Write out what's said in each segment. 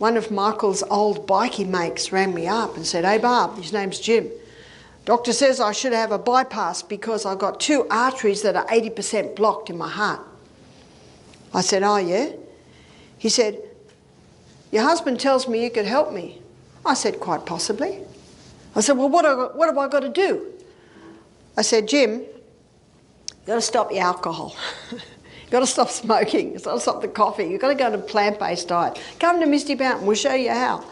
One of Michael's old bikie mates rang me up and said, "Hey Barb," his name's Jim, "doctor says I should have a bypass because I've got 2 arteries that are 80% blocked in my heart." I said, "Oh yeah?" He said, "Your husband tells me you could help me." I said, "Quite possibly." I said, "Well, what have I got to do?" I said, "Jim, you've got to stop your alcohol. You've got to stop smoking. You've got to stop the coffee. You've got to go on a plant-based diet. Come to Misty Mountain, we'll show you how.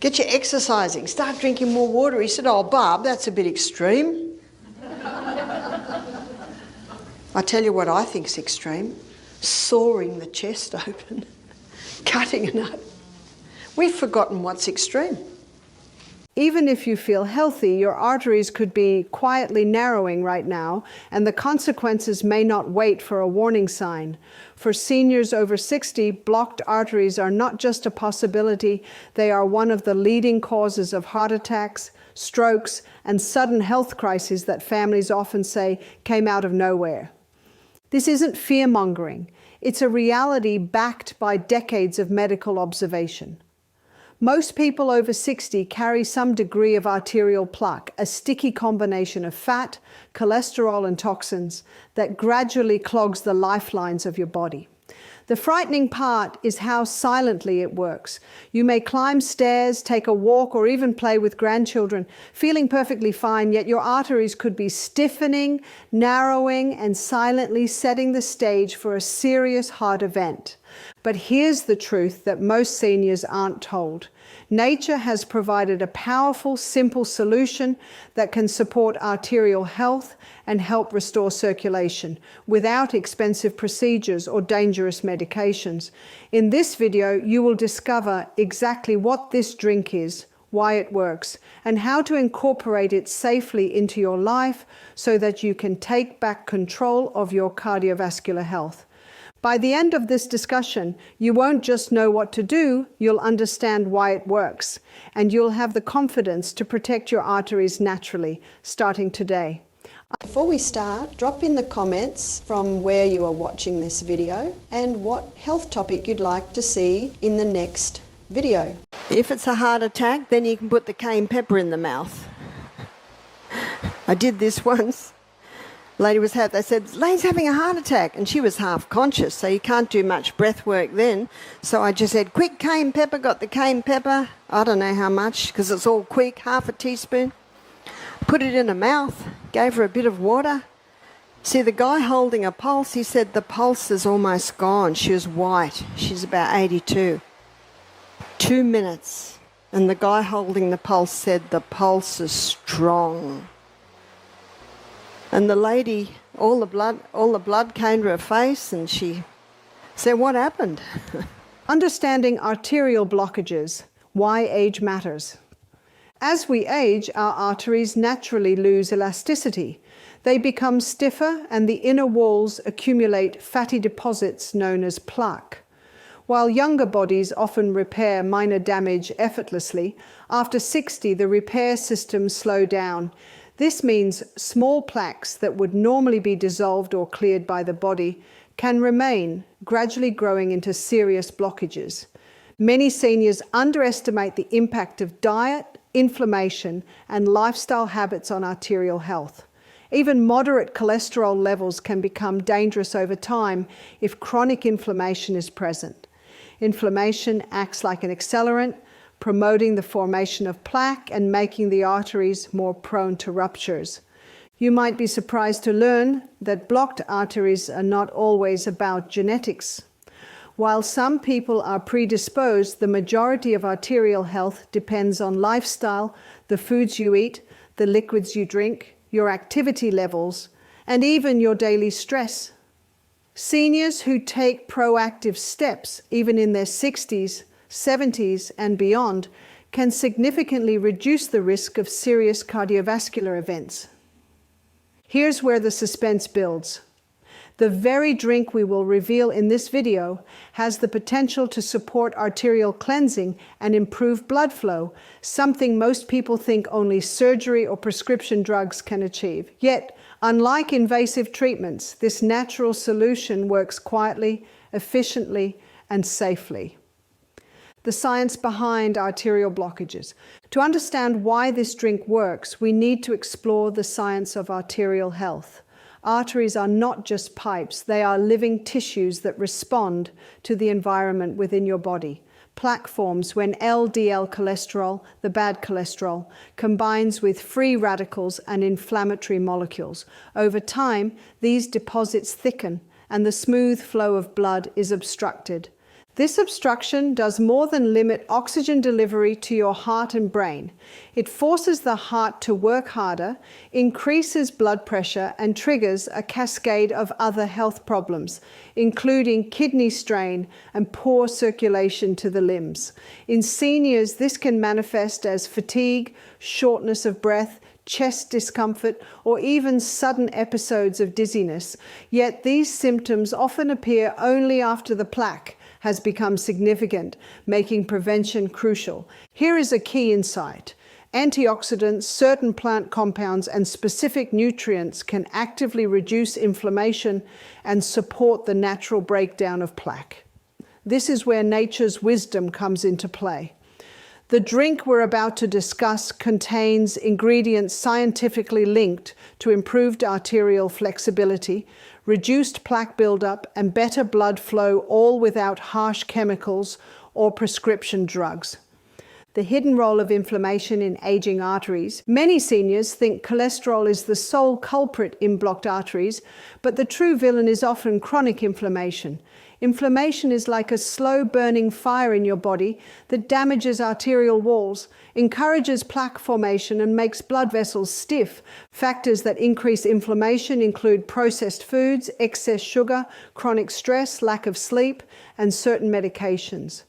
Get your exercising. Start drinking more water." He said, "Oh, Barb, that's a bit extreme." I tell you what I think's extreme. Sawing the chest open. Cutting it up. We've forgotten what's extreme. Even if you feel healthy, your arteries could be quietly narrowing right now, and the consequences may not wait for a warning sign. For seniors over 60, blocked arteries are not just a possibility, they are one of the leading causes of heart attacks, strokes, and sudden health crises that families often say came out of nowhere. This isn't fear-mongering. It's a reality backed by decades of medical observation. Most people over 60 carry some degree of arterial plaque, a sticky combination of fat, cholesterol, and toxins that gradually clogs the lifelines of your body. The frightening part is how silently it works. You may climb stairs, take a walk, or even play with grandchildren, feeling perfectly fine, yet your arteries could be stiffening, narrowing, and silently setting the stage for a serious heart event. But here's the truth that most seniors aren't told. Nature has provided a powerful, simple solution that can support arterial health and help restore circulation without expensive procedures or dangerous medications. In this video, you will discover exactly what this drink is, why it works, and how to incorporate it safely into your life so that you can take back control of your cardiovascular health. By the end of this discussion, you won't just know what to do, you'll understand why it works, and you'll have the confidence to protect your arteries naturally, starting today. Before we start, drop in the comments from where you are watching this video and what health topic you'd like to see in the next video. If it's a heart attack, then you can put the cayenne pepper in the mouth. I did this once. They said, "Lane's having a heart attack," and she was half conscious, so you can't do much breath work then. So I just said, "Quick cayenne pepper," got the cayenne pepper, I don't know how much, because it's all quick, half a teaspoon. Put it in her mouth, gave her a bit of water. See, the guy holding a pulse, he said the pulse is almost gone. She was white. She's about 82. 2 minutes, and the guy holding the pulse said the pulse is strong. And the lady, all the blood came to her face, and she said, "What happened?" Understanding arterial blockages, why age matters. As we age, our arteries naturally lose elasticity. They become stiffer, and the inner walls accumulate fatty deposits known as plaque. While younger bodies often repair minor damage effortlessly, after 60, the repair systems slow down. This means small plaques that would normally be dissolved or cleared by the body can remain, gradually growing into serious blockages. Many seniors underestimate the impact of diet, inflammation, and lifestyle habits on arterial health. Even moderate cholesterol levels can become dangerous over time if chronic inflammation is present. Inflammation acts like an accelerant, promoting the formation of plaque and making the arteries more prone to ruptures. You might be surprised to learn that blocked arteries are not always about genetics. While some people are predisposed, the majority of arterial health depends on lifestyle, the foods you eat, the liquids you drink, your activity levels, and even your daily stress. Seniors who take proactive steps, even in their 60s, 70s and beyond, can significantly reduce the risk of serious cardiovascular events. Here's where the suspense builds. The very drink we will reveal in this video has the potential to support arterial cleansing and improve blood flow, something most people think only surgery or prescription drugs can achieve. Yet, unlike invasive treatments, this natural solution works quietly, efficiently, and safely. The science behind arterial blockages. To understand why this drink works, we need to explore the science of arterial health. Arteries are not just pipes, they are living tissues that respond to the environment within your body. Plaque forms when LDL cholesterol, the bad cholesterol, combines with free radicals and inflammatory molecules. Over time, these deposits thicken and the smooth flow of blood is obstructed. This obstruction does more than limit oxygen delivery to your heart and brain. It forces the heart to work harder, increases blood pressure, and triggers a cascade of other health problems, including kidney strain and poor circulation to the limbs. In seniors, this can manifest as fatigue, shortness of breath, chest discomfort, or even sudden episodes of dizziness. Yet these symptoms often appear only after the plaque has become significant, making prevention crucial. Here is a key insight. Antioxidants, certain plant compounds, and specific nutrients can actively reduce inflammation and support the natural breakdown of plaque. This is where nature's wisdom comes into play. The drink we're about to discuss contains ingredients scientifically linked to improved arterial flexibility, reduced plaque buildup, and better blood flow, all without harsh chemicals or prescription drugs. The hidden role of inflammation in aging arteries. Many seniors think cholesterol is the sole culprit in blocked arteries, but the true villain is often chronic inflammation. Inflammation is like a slow-burning fire in your body that damages arterial walls, encourages plaque formation, and makes blood vessels stiff. Factors that increase inflammation include processed foods, excess sugar, chronic stress, lack of sleep, and certain medications.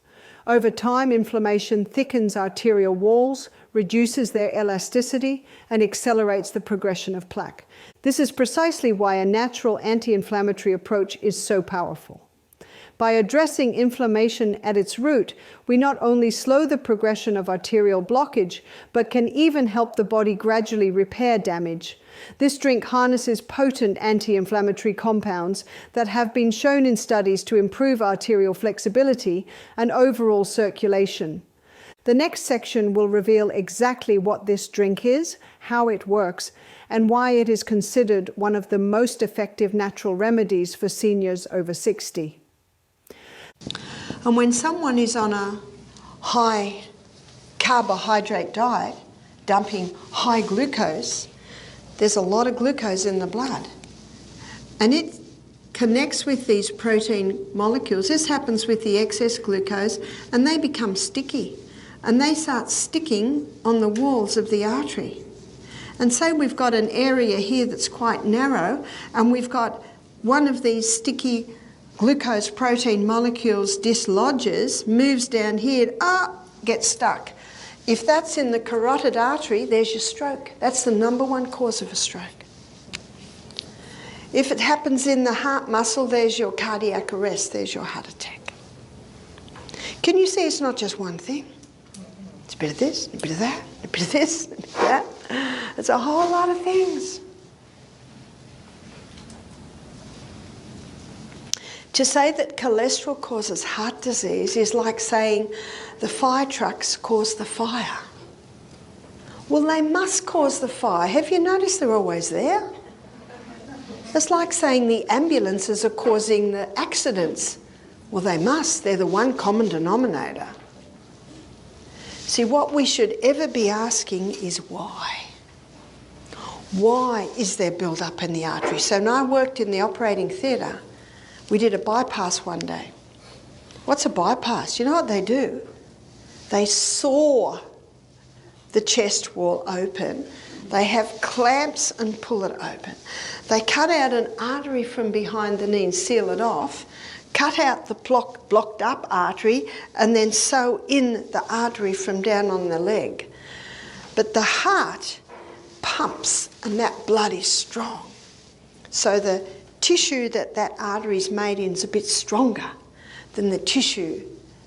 Over time, inflammation thickens arterial walls, reduces their elasticity, and accelerates the progression of plaque. This is precisely why a natural anti-inflammatory approach is so powerful. By addressing inflammation at its root, we not only slow the progression of arterial blockage, but can even help the body gradually repair damage. This drink harnesses potent anti-inflammatory compounds that have been shown in studies to improve arterial flexibility and overall circulation. The next section will reveal exactly what this drink is, how it works, and why it is considered one of the most effective natural remedies for seniors over 60. And when someone is on a high carbohydrate diet, dumping high glucose, there's a lot of glucose in the blood. And it connects with these protein molecules. This happens with the excess glucose, and they become sticky. And they start sticking on the walls of the artery. And say we've got an area here that's quite narrow, and we've got one of these sticky glucose protein molecules dislodges, moves down here, gets stuck. If that's in the carotid artery, there's your stroke. That's the #1 cause of a stroke. If it happens in the heart muscle, there's your cardiac arrest, there's your heart attack. Can you see it's not just one thing? It's a bit of this, a bit of that, a bit of this, a bit of that. It's a whole lot of things. To say that cholesterol causes heart disease is like saying the fire trucks cause the fire. Well, they must cause the fire. Have you noticed they're always there? It's like saying the ambulances are causing the accidents. Well, they must. They're the one common denominator. See, what we should ever be asking is why. Why is there build-up in the artery? So when I worked in the operating theatre, we did a bypass one day. What's a bypass? You know what they do? They saw the chest wall open. They have clamps and pull it open. They cut out an artery from behind the knee and seal it off, cut out the blocked up artery, and then sew in the artery from down on the leg. But the heart pumps and that blood is strong. So the tissue that artery is made in is a bit stronger than the tissue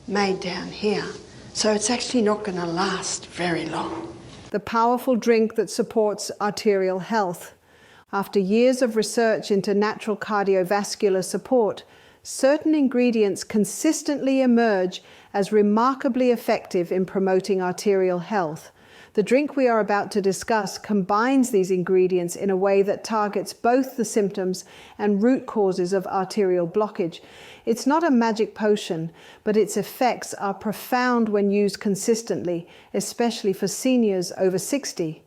made down here. So it's actually not going to last very long. The powerful drink that supports arterial health. After years of research into natural cardiovascular support, certain ingredients consistently emerge as remarkably effective in promoting arterial health. The drink we are about to discuss combines these ingredients in a way that targets both the symptoms and root causes of arterial blockage. It's not a magic potion, but its effects are profound when used consistently, especially for seniors over 60.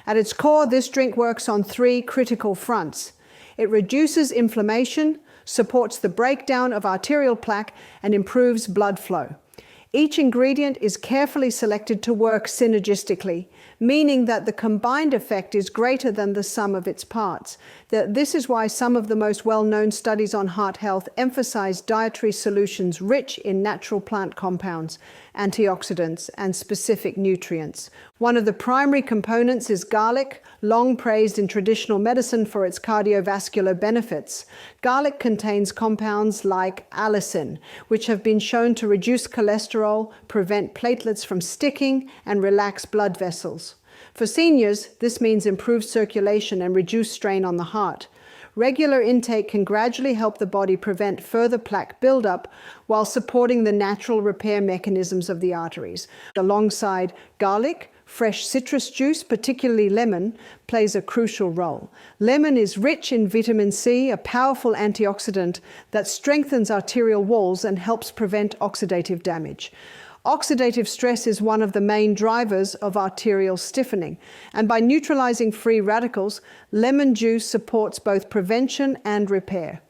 At its core, this drink works on 3 critical fronts. It reduces inflammation, supports the breakdown of arterial plaque, and improves blood flow. Each ingredient is carefully selected to work synergistically, meaning that the combined effect is greater than the sum of its parts. This is why some of the most well-known studies on heart health emphasize dietary solutions rich in natural plant compounds, antioxidants, and specific nutrients. One of the primary components is garlic, long praised in traditional medicine for its cardiovascular benefits. Garlic contains compounds like allicin, which have been shown to reduce cholesterol, prevent platelets from sticking, and relax blood vessels. For seniors, this means improved circulation and reduced strain on the heart. Regular intake can gradually help the body prevent further plaque buildup while supporting the natural repair mechanisms of the arteries. Alongside garlic, fresh citrus juice, particularly lemon, plays a crucial role. Lemon is rich in vitamin C, a powerful antioxidant that strengthens arterial walls and helps prevent oxidative damage. Oxidative stress is one of the main drivers of arterial stiffening, and by neutralizing free radicals, lemon juice supports both prevention and repair.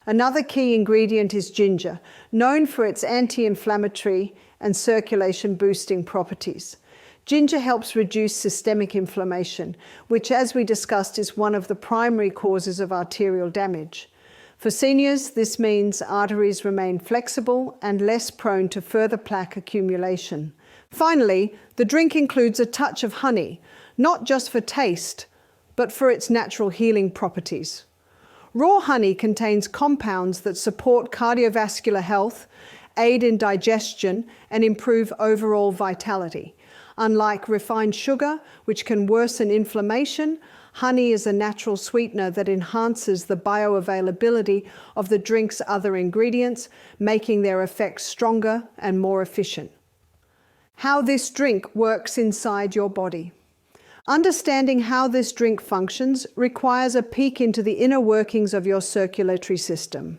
Another key ingredient is ginger, known for its anti-inflammatory and circulation-boosting properties. Ginger helps reduce systemic inflammation, which, as we discussed, is one of the primary causes of arterial damage. For seniors, this means arteries remain flexible and less prone to further plaque accumulation. Finally, the drink includes a touch of honey, not just for taste, but for its natural healing properties. Raw honey contains compounds that support cardiovascular health, aid in digestion, and improve overall vitality. Unlike refined sugar, which can worsen inflammation, honey is a natural sweetener that enhances the bioavailability of the drink's other ingredients, making their effects stronger and more efficient. How this drink works inside your body. Understanding how this drink functions requires a peek into the inner workings of your circulatory system.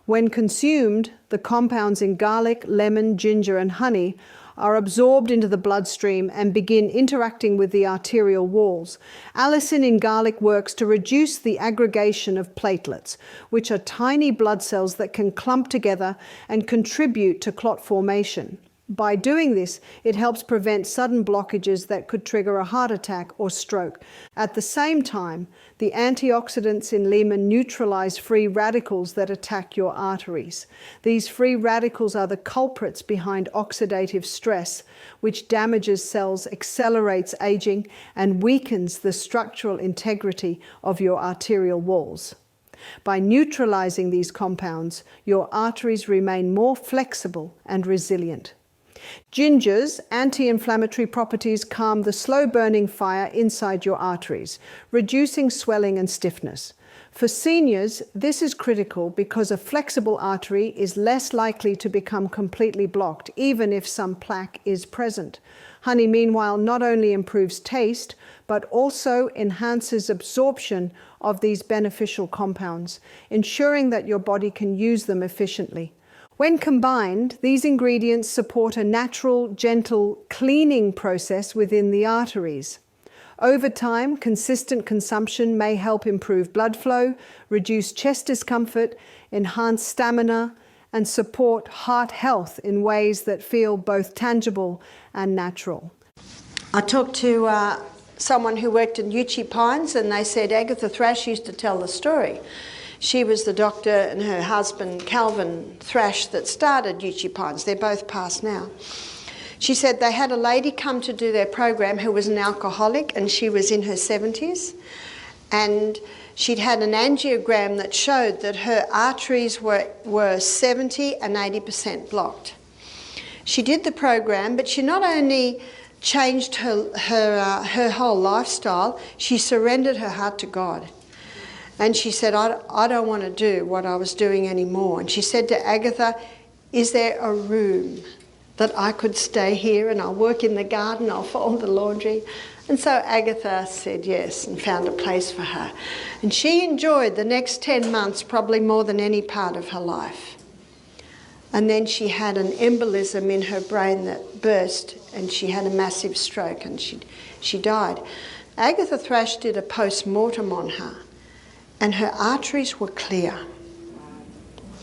When consumed, the compounds in garlic, lemon, ginger, and honey are absorbed into the bloodstream and begin interacting with the arterial walls. Allicin in garlic works to reduce the aggregation of platelets, which are tiny blood cells that can clump together and contribute to clot formation. By doing this, it helps prevent sudden blockages that could trigger a heart attack or stroke. At the same time, the antioxidants in lemon neutralize free radicals that attack your arteries. These free radicals are the culprits behind oxidative stress, which damages cells, accelerates aging, and weakens the structural integrity of your arterial walls. By neutralizing these compounds, your arteries remain more flexible and resilient. Ginger's anti-inflammatory properties calm the slow-burning fire inside your arteries, reducing swelling and stiffness. For seniors, this is critical because a flexible artery is less likely to become completely blocked, even if some plaque is present. Honey, meanwhile, not only improves taste, but also enhances absorption of these beneficial compounds, ensuring that your body can use them efficiently. When combined, these ingredients support a natural, gentle cleaning process within the arteries. Over time, consistent consumption may help improve blood flow, reduce chest discomfort, enhance stamina, and support heart health in ways that feel both tangible and natural. I talked to someone who worked in Uchee Pines, and they said Agatha Thrash used to tell the story. She was the doctor and her husband, Calvin Thrash, that started Uchee Pines. They're both passed now. She said they had a lady come to do their program who was an alcoholic, and she was in her 70s. And she'd had an angiogram that showed that her arteries were 70 and 80% blocked. She did the program, but she not only changed her whole lifestyle, she surrendered her heart to God. And she said, I don't want to do what I was doing anymore. And she said to Agatha, is there a room that I could stay here and I'll work in the garden, I'll fold the laundry. And so Agatha said yes and found a place for her. And she enjoyed the next 10 months probably more than any part of her life. And then she had an embolism in her brain that burst and she had a massive stroke and she died. Agatha Thrash did a post-mortem on her and her arteries were clear.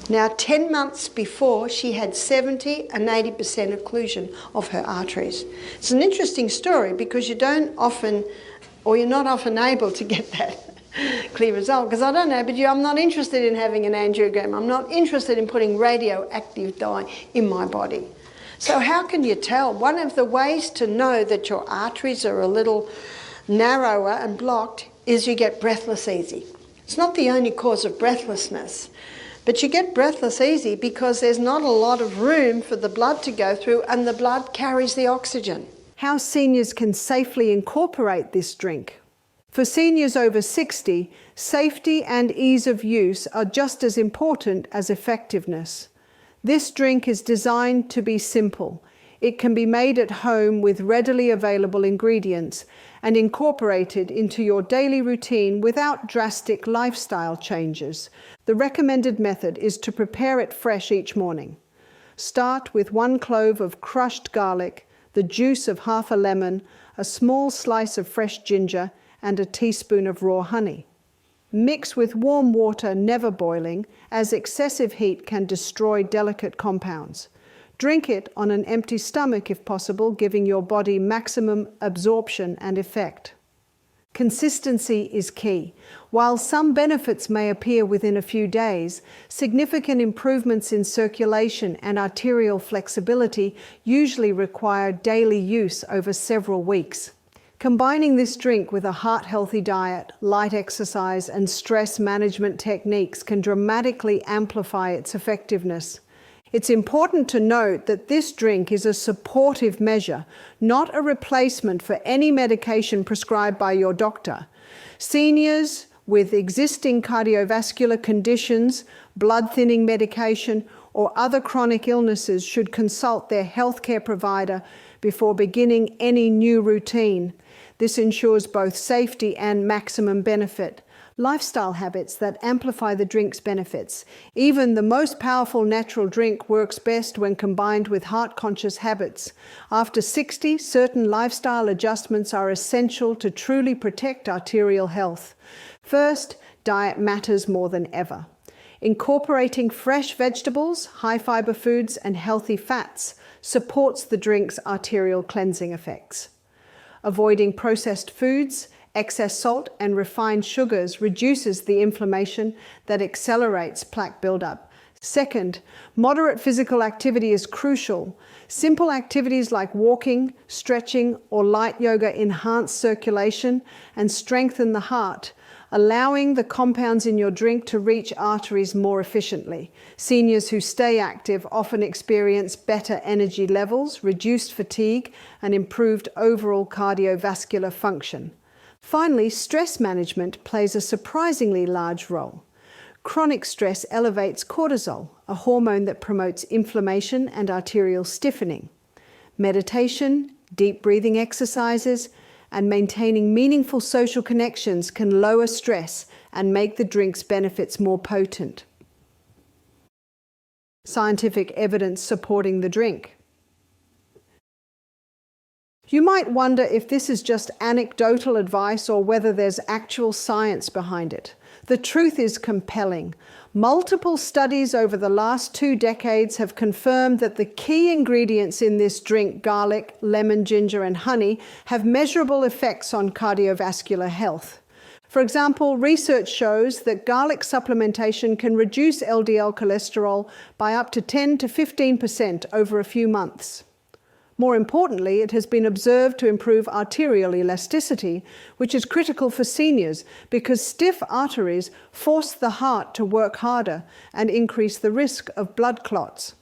Now 10 months before she had 70 and 80% occlusion of her arteries. It's an interesting story because you're not often able to get that clear result, because I don't know, but I'm not interested in having an angiogram. I'm not interested in putting radioactive dye in my body. So how can you tell? One of the ways to know that your arteries are a little narrower and blocked is you get breathless easy. It's not the only cause of breathlessness, but you get breathless easy because there's not a lot of room for the blood to go through and the blood carries the oxygen. How seniors can safely incorporate this drink. For seniors over 60, safety and ease of use are just as important as effectiveness. This drink is designed to be simple. It can be made at home with readily available ingredients and incorporated into your daily routine without drastic lifestyle changes. The recommended method is to prepare it fresh each morning. Start with 1 clove of crushed garlic, the juice of half a lemon, a small slice of fresh ginger, and a teaspoon of raw honey. Mix with warm water, never boiling, as excessive heat can destroy delicate compounds. Drink it on an empty stomach if possible, giving your body maximum absorption and effect. Consistency is key. While some benefits may appear within a few days, significant improvements in circulation and arterial flexibility usually require daily use over several weeks. Combining this drink with a heart-healthy diet, light exercise, and stress management techniques can dramatically amplify its effectiveness. It's important to note that this drink is a supportive measure, not a replacement for any medication prescribed by your doctor. Seniors with existing cardiovascular conditions, blood-thinning medication, or other chronic illnesses should consult their healthcare provider before beginning any new routine. This ensures both safety and maximum benefit. Lifestyle habits that amplify the drink's benefits. Even the most powerful natural drink works best when combined with heart-conscious habits. After 60, certain lifestyle adjustments are essential to truly protect arterial health. First, diet matters more than ever. Incorporating fresh vegetables, high-fiber foods, and healthy fats supports the drink's arterial cleansing effects. Avoiding processed foods, excess salt, and refined sugars reduces the inflammation that accelerates plaque buildup. Second, moderate physical activity is crucial. Simple activities like walking, stretching, or light yoga enhance circulation and strengthen the heart, allowing the compounds in your drink to reach arteries more efficiently. Seniors who stay active often experience better energy levels, reduced fatigue, and improved overall cardiovascular function. Finally, stress management plays a surprisingly large role. Chronic stress elevates cortisol, a hormone that promotes inflammation and arterial stiffening. Meditation, deep breathing exercises, and maintaining meaningful social connections can lower stress and make the drink's benefits more potent. Scientific evidence supporting the drink. You might wonder if this is just anecdotal advice or whether there's actual science behind it. The truth is compelling. Multiple studies over the last 2 decades have confirmed that the key ingredients in this drink, garlic, lemon, ginger, and honey, have measurable effects on cardiovascular health. For example, research shows that garlic supplementation can reduce LDL cholesterol by up to 10 to 15% over a few months. More importantly, it has been observed to improve arterial elasticity, which is critical for seniors because stiff arteries force the heart to work harder and increase the risk of blood clots.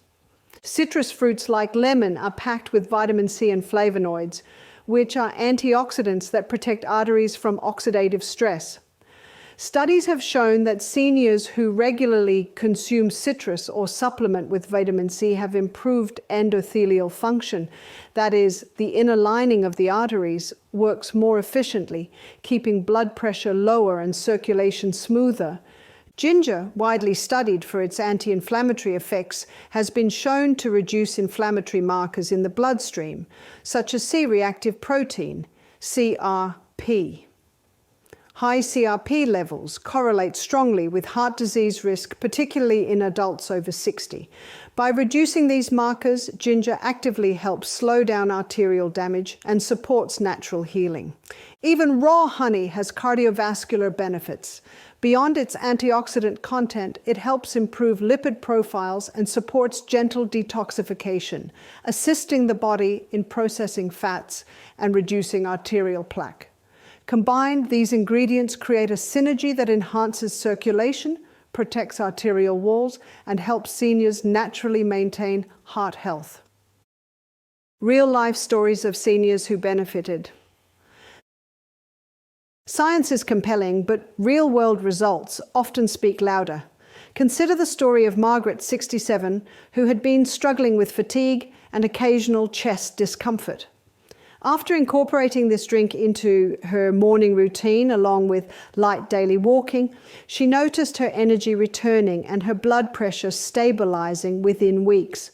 Citrus fruits like lemon are packed with vitamin C and flavonoids, which are antioxidants that protect arteries from oxidative stress. Studies have shown that seniors who regularly consume citrus or supplement with vitamin C have improved endothelial function. That is, the inner lining of the arteries works more efficiently, keeping blood pressure lower and circulation smoother. Ginger, widely studied for its anti-inflammatory effects, has been shown to reduce inflammatory markers in the bloodstream, such as C-reactive protein, CRP. High CRP levels correlate strongly with heart disease risk, particularly in adults over 60. By reducing these markers, ginger actively helps slow down arterial damage and supports natural healing. Even raw honey has cardiovascular benefits. Beyond its antioxidant content, it helps improve lipid profiles and supports gentle detoxification, assisting the body in processing fats and reducing arterial plaque. Combined, these ingredients create a synergy that enhances circulation, protects arterial walls, and helps seniors naturally maintain heart health. Real-life stories of seniors who benefited. Science is compelling, but real-world results often speak louder. Consider the story of Margaret, 67, who had been struggling with fatigue and occasional chest discomfort. After incorporating this drink into her morning routine, along with light daily walking, she noticed her energy returning and her blood pressure stabilizing within weeks.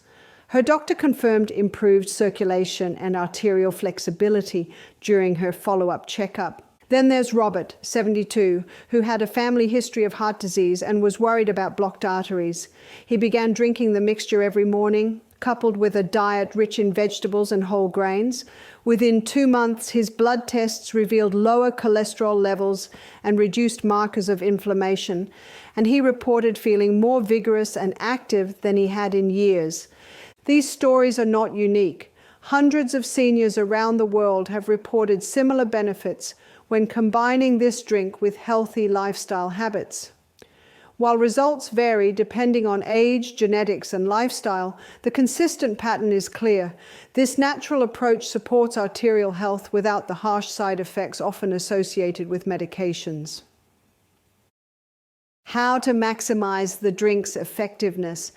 Her doctor confirmed improved circulation and arterial flexibility during her follow-up checkup. Then there's Robert, 72, who had a family history of heart disease and was worried about blocked arteries. He began drinking the mixture every morning, coupled with a diet rich in vegetables and whole grains. Within 2 months, his blood tests revealed lower cholesterol levels and reduced markers of inflammation, and he reported feeling more vigorous and active than he had in years. These stories are not unique. Hundreds of seniors around the world have reported similar benefits when combining this drink with healthy lifestyle habits. While results vary depending on age, genetics, and lifestyle, the consistent pattern is clear. This natural approach supports arterial health without the harsh side effects often associated with medications. How to maximize the drink's effectiveness.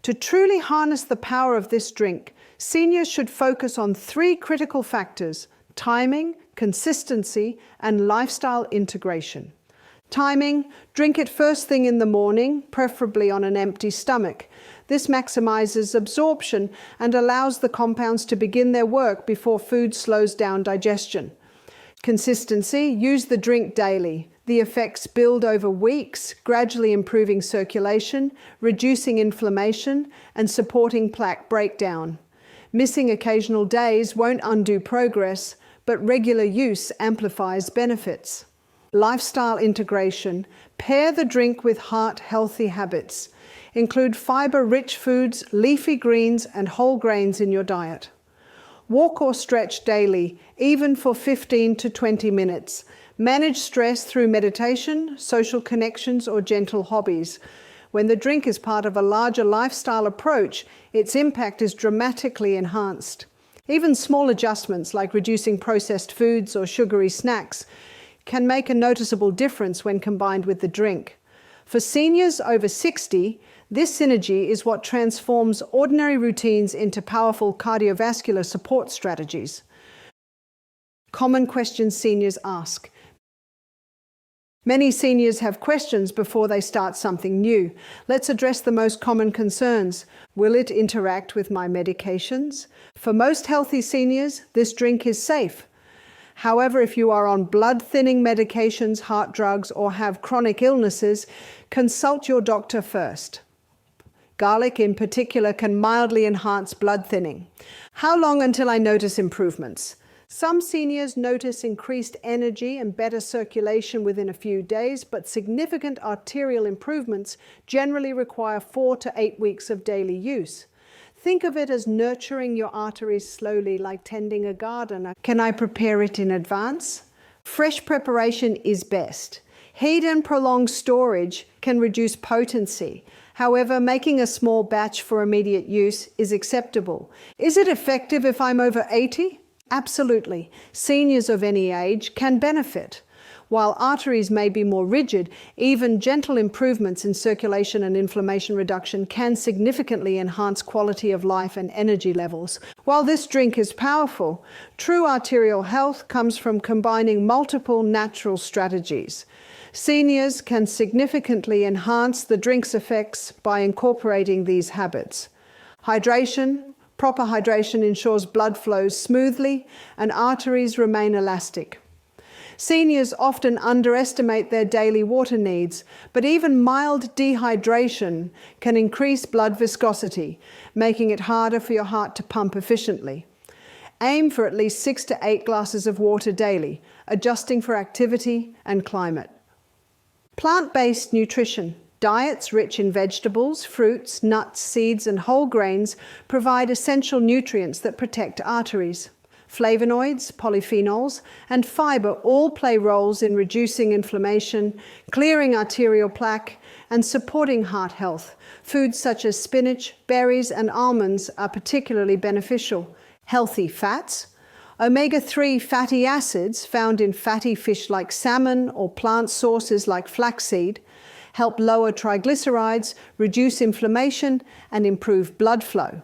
To truly harness the power of this drink, seniors should focus on 3 critical factors: timing, consistency, and lifestyle integration. Timing: drink it first thing in the morning, preferably on an empty stomach. This maximizes absorption and allows the compounds to begin their work before food slows down digestion. Consistency: use the drink daily. The effects build over weeks, gradually improving circulation, reducing inflammation, and supporting plaque breakdown. Missing occasional days won't undo progress, but regular use amplifies benefits. Lifestyle integration: pair the drink with heart-healthy habits. Include fiber-rich foods, leafy greens, and whole grains in your diet. Walk or stretch daily, even for 15 to 20 minutes. Manage stress through meditation, social connections, or gentle hobbies. When the drink is part of a larger lifestyle approach, its impact is dramatically enhanced. Even small adjustments like reducing processed foods or sugary snacks can make a noticeable difference when combined with the drink. For seniors over 60, this synergy is what transforms ordinary routines into powerful cardiovascular support strategies. Common questions seniors ask. Many seniors have questions before they start something new. Let's address the most common concerns. Will it interact with my medications? For most healthy seniors, this drink is safe. However, if you are on blood-thinning medications, heart drugs, or have chronic illnesses, consult your doctor first. Garlic in particular can mildly enhance blood thinning. How long until I notice improvements? Some seniors notice increased energy and better circulation within a few days, but significant arterial improvements generally require 4 to 8 weeks of daily use. Think of it as nurturing your arteries slowly, like tending a garden. Can I prepare it in advance? Fresh preparation is best. Heat and prolonged storage can reduce potency. However, making a small batch for immediate use is acceptable. Is it effective if I'm over 80? Absolutely. Seniors of any age can benefit. While arteries may be more rigid, even gentle improvements in circulation and inflammation reduction can significantly enhance quality of life and energy levels. While this drink is powerful, true arterial health comes from combining multiple natural strategies. Seniors can significantly enhance the drink's effects by incorporating these habits. Proper hydration ensures blood flows smoothly and arteries remain elastic. Seniors often underestimate their daily water needs, but even mild dehydration can increase blood viscosity, making it harder for your heart to pump efficiently. Aim for at least 6 to 8 glasses of water daily, adjusting for activity and climate. Plant-based nutrition. Diets rich in vegetables, fruits, nuts, seeds, and whole grains provide essential nutrients that protect arteries. Flavonoids, polyphenols, and fiber all play roles in reducing inflammation, clearing arterial plaque, and supporting heart health. Foods such as spinach, berries, and almonds are particularly beneficial. Healthy fats. Omega-3 fatty acids found in fatty fish like salmon or plant sources like flaxseed help lower triglycerides, reduce inflammation, and improve blood flow.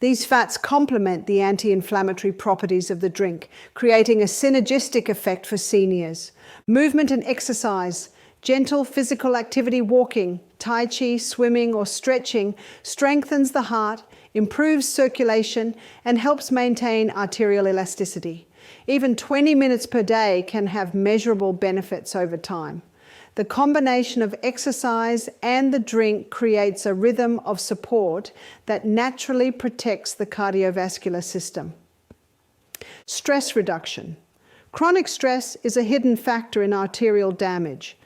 These fats complement the anti-inflammatory properties of the drink, creating a synergistic effect for seniors. Movement and exercise. Gentle physical activity, walking, tai chi, swimming, or stretching strengthens the heart, improves circulation, and helps maintain arterial elasticity. Even 20 minutes per day can have measurable benefits over time. The combination of exercise and the drink creates a rhythm of support that naturally protects the cardiovascular system. Stress reduction. Chronic stress is a hidden factor in arterial damage.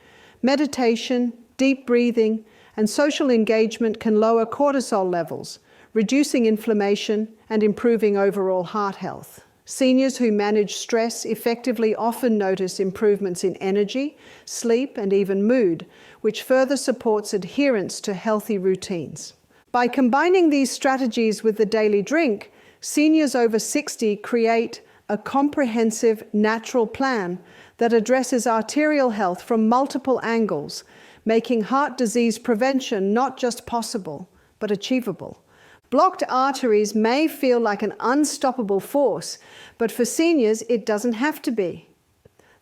Meditation, deep breathing, and social engagement can lower cortisol levels, reducing inflammation and improving overall heart health. Seniors who manage stress effectively often notice improvements in energy, sleep, and even mood, which further supports adherence to healthy routines. By combining these strategies with the daily drink, seniors over 60 create a comprehensive natural plan that addresses arterial health from multiple angles, making heart disease prevention not just possible, but achievable. Blocked arteries may feel like an unstoppable force, but for seniors, it doesn't have to be.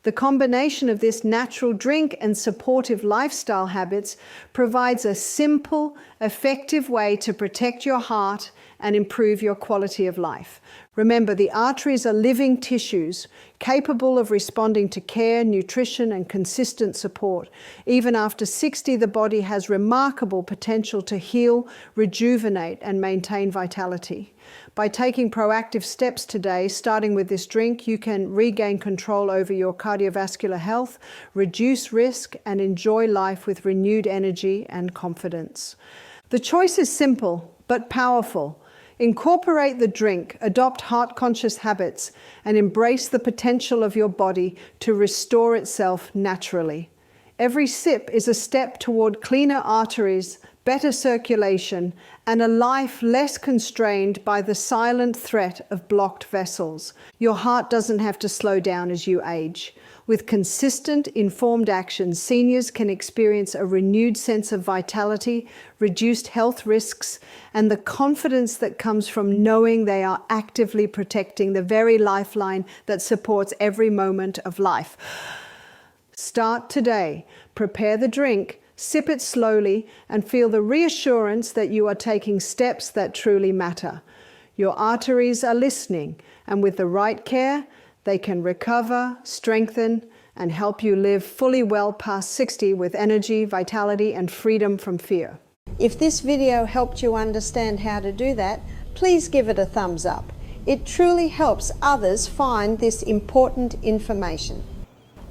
The combination of this natural drink and supportive lifestyle habits provides a simple, effective way to protect your heart and improve your quality of life. Remember, the arteries are living tissues capable of responding to care, nutrition, and consistent support. Even after 60, the body has remarkable potential to heal, rejuvenate, and maintain vitality. By taking proactive steps today, starting with this drink, you can regain control over your cardiovascular health, reduce risk, and enjoy life with renewed energy and confidence. The choice is simple but powerful. Incorporate the drink, adopt heart-conscious habits, and embrace the potential of your body to restore itself naturally. Every sip is a step toward cleaner arteries, better circulation, and a life less constrained by the silent threat of blocked vessels. Your heart doesn't have to slow down as you age. With consistent, informed action, seniors can experience a renewed sense of vitality, reduced health risks, and the confidence that comes from knowing they are actively protecting the very lifeline that supports every moment of life. Start today. Prepare the drink, sip it slowly, and feel the reassurance that you are taking steps that truly matter. Your arteries are listening, and with the right care, they can recover, strengthen, and help you live fully well past 60 with energy, vitality, and freedom from fear. If this video helped you understand how to do that, please give it a thumbs up. It truly helps others find this important information.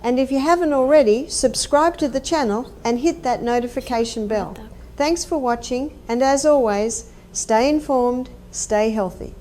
And if you haven't already, subscribe to the channel and hit that notification bell. Thanks for watching, and as always, stay informed, stay healthy.